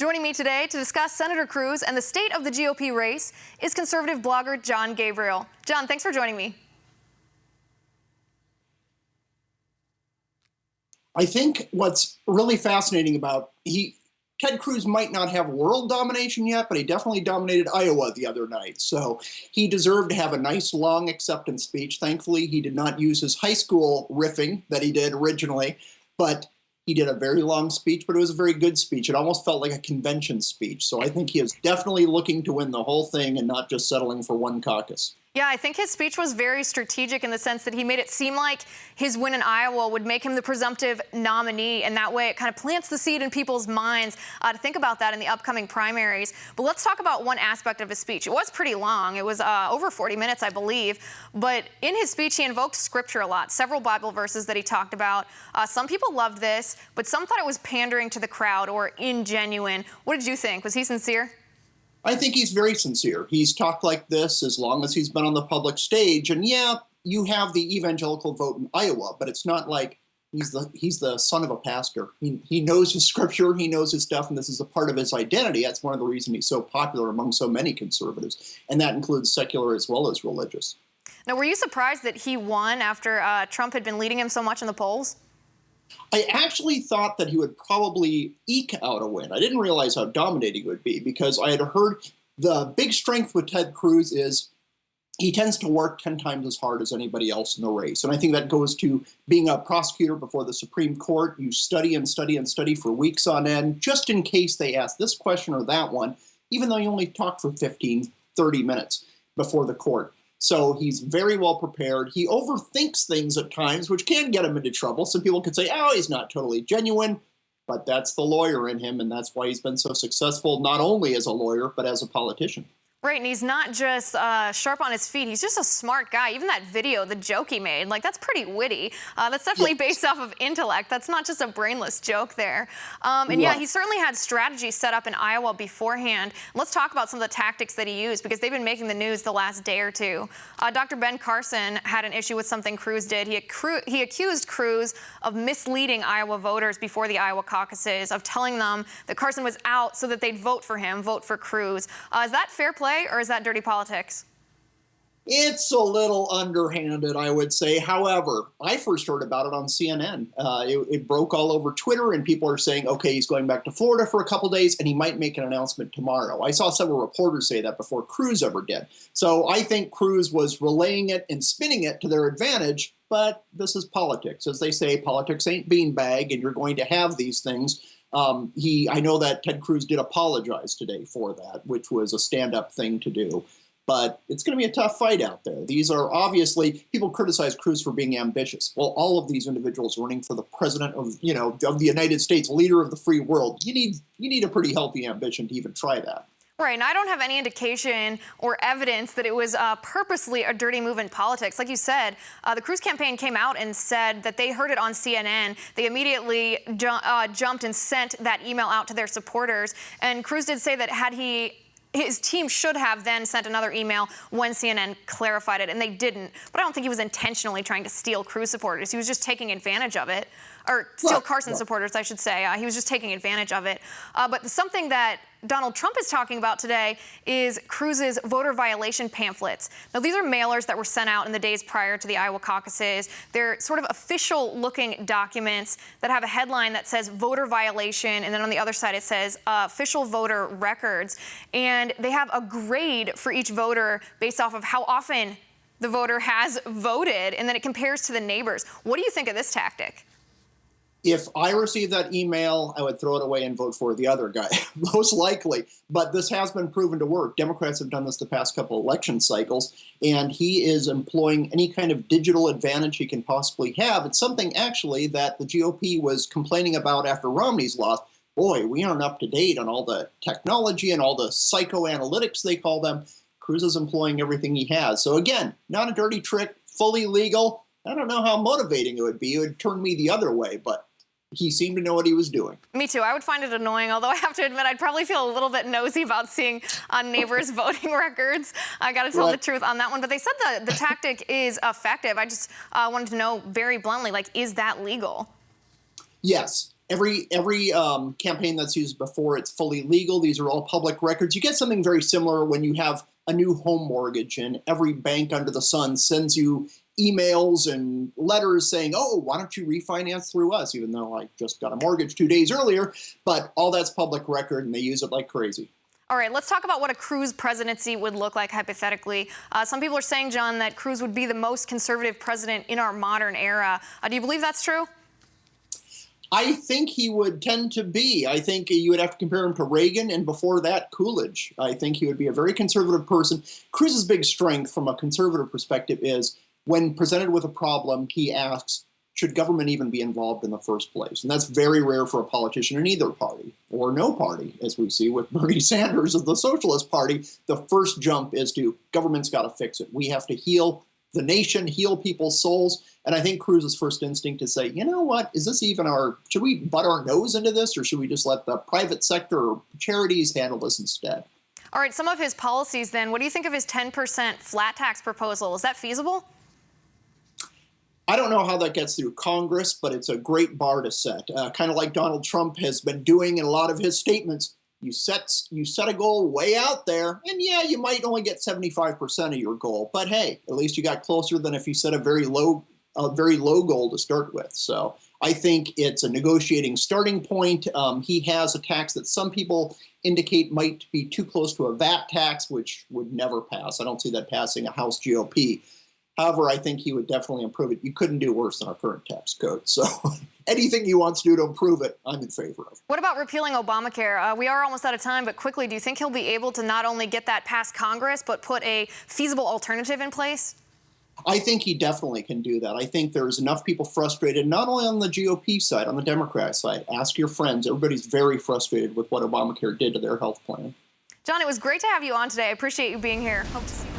Joining me today to discuss Senator Cruz and the state of the GOP race is conservative blogger Jon Gabriel. Jon, thanks for joining me. I think what's really fascinating about Ted Cruz might not have world domination yet, but he definitely dominated Iowa the other night. So he deserved to have a nice long acceptance speech. Thankfully, he did not use his high school riffing that he did originally, but he did a very long speech, but it was a very good speech. It almost felt like a convention speech. So I think he is definitely looking to win the whole thing and not just settling for one caucus. Yeah, I think his speech was very strategic in the sense that he made it seem like his win in Iowa would make him the presumptive nominee, and that way it kind of plants the seed in people's minds to think about that in the upcoming primaries. But let's talk about one aspect of his speech. It was pretty long. It was over 40 minutes, I believe. But in his speech, he invoked scripture a lot, several Bible verses that he talked about. Some people loved this, but some thought it was pandering to the crowd or ingenuine. What did you think? Was he sincere? I think he's very sincere. He's talked like this as long as he's been on the public stage. And yeah, you have the evangelical vote in Iowa, but it's not like he's the son of a pastor. He knows his scripture, he knows his stuff, and this is a part of his identity. That's one of the reasons he's so popular among so many conservatives, and that includes secular as well as religious. Now, were you surprised that he won after Trump had been leading him so much in the polls? I actually thought that he would probably eke out a win. I didn't realize how dominating it would be because I had heard the big strength with Ted Cruz is he tends to work 10 times as hard as anybody else in the race. And I think that goes to being a prosecutor before the Supreme Court. You study and study and study for weeks on end, just in case they ask this question or that one, even though you only talk for 15, 30 minutes before the court. So he's very well prepared. He overthinks things at times, which can get him into trouble. Some people could say, oh, he's not totally genuine, but that's the lawyer in him, and that's why he's been so successful, not only as a lawyer, but as a politician. Right, and he's not just sharp on his feet. He's just a smart guy. Even that video, the joke he made, like, that's pretty witty. That's definitely based off of intellect. That's not just a brainless joke there. And yeah, he certainly had strategy set up in Iowa beforehand. Let's talk about some of the tactics that he used because they've been making the news the last day or two. Dr. Ben Carson had an issue with something Cruz did. He accused Cruz of misleading Iowa voters before the Iowa caucuses, of telling them that Carson was out so that they'd vote for him, vote for Cruz. Is that fair play? Or is that dirty politics? It's a little underhanded, I would say. However, I first heard about it on CNN. It broke all over Twitter, and people are saying, okay, he's going back to Florida for a couple days, and he might make an announcement tomorrow. I saw several reporters say that before Cruz ever did. So I think Cruz was relaying it and spinning it to their advantage, but this is politics. As they say, politics ain't beanbag, and you're going to have these things. I know that Ted Cruz did apologize today for that, which was a stand-up thing to do. But it's going to be a tough fight out there. These are obviously, people criticize Cruz for being ambitious. Well, all of these individuals running for the president of the United States, leader of the free world, you need a pretty healthy ambition to even try that. Right, and I don't have any indication or evidence that it was purposely a dirty move in politics. Like you said, the Cruz campaign came out and said that they heard it on CNN. They immediately jumped and sent that email out to their supporters. And Cruz did say that his team should have then sent another email when CNN clarified it, and they didn't. But I don't think he was intentionally trying to steal Cruz supporters. He was just taking advantage of it. Or steal Carson supporters, I should say. He was just taking advantage of it. But something that Donald Trump is talking about today is Cruz's voter violation pamphlets. Now, these are mailers that were sent out in the days prior to the Iowa caucuses. They're sort of official-looking documents that have a headline that says voter violation, and then on the other side it says official voter records. And they have a grade for each voter based off of how often the voter has voted, and then it compares to the neighbors. What do you think of this tactic? If I received that email, I would throw it away and vote for the other guy, most likely. But this has been proven to work. Democrats have done this the past couple election cycles, and he is employing any kind of digital advantage he can possibly have. It's something, actually, that the GOP was complaining about after Romney's loss. Boy, we aren't up to date on all the technology and all the psychoanalytics, they call them. Cruz is employing everything he has. So again, not a dirty trick, fully legal. I don't know how motivating it would be. It would turn me the other way, but he seemed to know what he was doing. Me too. I would find it annoying, although I have to admit I'd probably feel a little bit nosy about seeing neighbors' voting records. I got to tell the truth on that one. But they said the tactic is effective. I just wanted to know very bluntly, like, is that legal? Yes. Every campaign that's used before, it's fully legal. These are all public records. You get something very similar when you have a new home mortgage, and every bank under the sun sends you emails and letters saying, oh, why don't you refinance through us, even though I just got a mortgage 2 days earlier. But all that's public record, and they use it like crazy. All right, let's talk about what a Cruz presidency would look like hypothetically. Some people are saying, John, that Cruz would be the most conservative president in our modern era. Do you believe that's true? I think he would tend to be. I think you would have to compare him to Reagan, and before that, Coolidge. I think he would be a very conservative person. Cruz's big strength from a conservative perspective is when presented with a problem, he asks, should government even be involved in the first place? And that's very rare for a politician in either party, or no party, as we see with Bernie Sanders of the Socialist Party. The first jump is to, government's got to fix it. We have to heal the nation, heal people's souls. And I think Cruz's first instinct is say, you know what, is this even should we butt our nose into this, or should we just let the private sector or charities handle this instead? All right, some of his policies then, what do you think of his 10% flat tax proposal? Is that feasible? I don't know how that gets through Congress, but it's a great bar to set. Kind of like Donald Trump has been doing in a lot of his statements. You set a goal way out there, and yeah, you might only get 75% of your goal. But hey, at least you got closer than if you set a very low goal to start with. So I think it's a negotiating starting point. He has a tax that some people indicate might be too close to a VAT tax, which would never pass. I don't see that passing a House GOP. However, I think he would definitely improve it. You couldn't do worse than our current tax code. So anything he wants to do to improve it, I'm in favor of. What about repealing Obamacare? We are almost out of time, but quickly, do you think he'll be able to not only get that past Congress, but put a feasible alternative in place? I think he definitely can do that. I think there's enough people frustrated, not only on the GOP side, on the Democrat side. Ask your friends. Everybody's very frustrated with what Obamacare did to their health plan. John, it was great to have you on today. I appreciate you being here. Hope to see you.